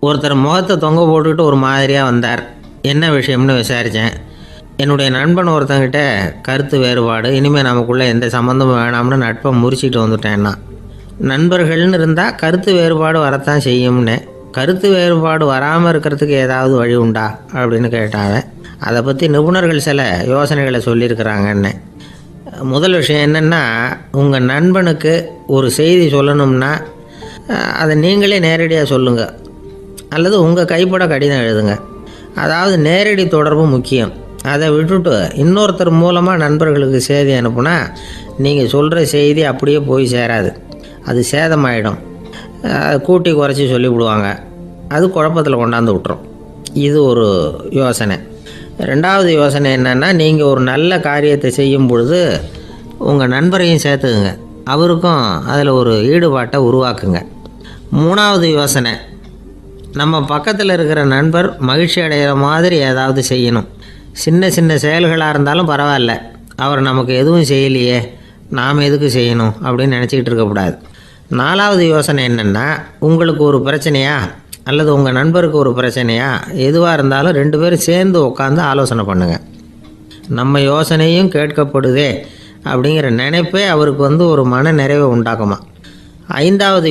ஒருத்தர் முகத்தை தொங்க போட்டுக்கிட்டு ஒரு மாதிரியாக வந்தார். என்ன விஷயம்னு விசாரித்தேன். என்னுடைய நண்பன் ஒருத்தங்கிட்ட கருத்து வேறுபாடு, இனிமேல் நமக்குள்ளே எந்த சம்மந்தமும் வேணாம்னு நட்பை முறிச்சிட்டு வந்துட்டேன்னா. நண்பர்கள்னு இருந்தால் கருத்து வேறுபாடு வரத்தான் செய்யும்னு. கருத்து வேறுபாடு வராமல் இருக்கிறதுக்கு ஏதாவது வழி உண்டா அப்படின்னு கேட்டாங்க. அதை பற்றி நிபுணர்கள் சில யோசனைகளை சொல்லியிருக்கிறாங்கன்னு. முதல் விஷயம் என்னென்னா, உங்கள் நண்பனுக்கு ஒரு செய்தி சொல்லணும்னா அதை நீங்களே நேரடியாக சொல்லுங்கள், அல்லது உங்கள் கைப்பட கடிதம் எழுதுங்க. அதாவது நேரடி தொடர்பு முக்கியம். அதை விட்டுட்டு இன்னொருத்தர் மூலமாக நண்பர்களுக்கு செய்தி அனுப்புனா நீங்கள் சொல்கிற செய்தி அப்படியே போய் சேராது, அது சேதமாயிடும். கூட்டி குறைச்சி சொல்லிவிடுவாங்க, அது குழப்பத்தில் கொண்டாந்து விட்டுரும். இது ஒரு யோசனை. ரெண்டாவது யோசனை என்னென்னா, நீங்கள் ஒரு நல்ல காரியத்தை செய்யும் பொழுது உங்கள் நண்பரையும் சேர்த்துக்குங்க, அவருக்கும் அதில் ஒரு ஈடுபாட்டை உருவாக்குங்க. மூணாவது யோசனை, நம்ம பக்கத்தில் இருக்கிற நண்பர் மகிழ்ச்சி அடைகிற மாதிரி ஏதாவது செய்யணும். சின்ன சின்ன செயல்களாக இருந்தாலும் பரவாயில்ல, அவர் நமக்கு எதுவும் செய்யலையே, நாம் எதுக்கு செய்யணும் அப்படின்னு நினச்சிக்கிட்டு இருக்கக்கூடாது. நாலாவது யோசனை என்னென்னா, உங்களுக்கு ஒரு பிரச்சனையா அல்லது உங்கள் நண்பருக்கு ஒரு பிரச்சனையா, எதுவாக இருந்தாலும் 2 பேரும் சேர்ந்து உட்காந்து ஆலோசனை பண்ணுங்கள். நம்ம யோசனையும் கேட்கப்படுதே அப்படிங்கிற நினைப்பே அவருக்கு ஒரு மன நிறைவை உண்டாக்குமா. ஐந்தாவது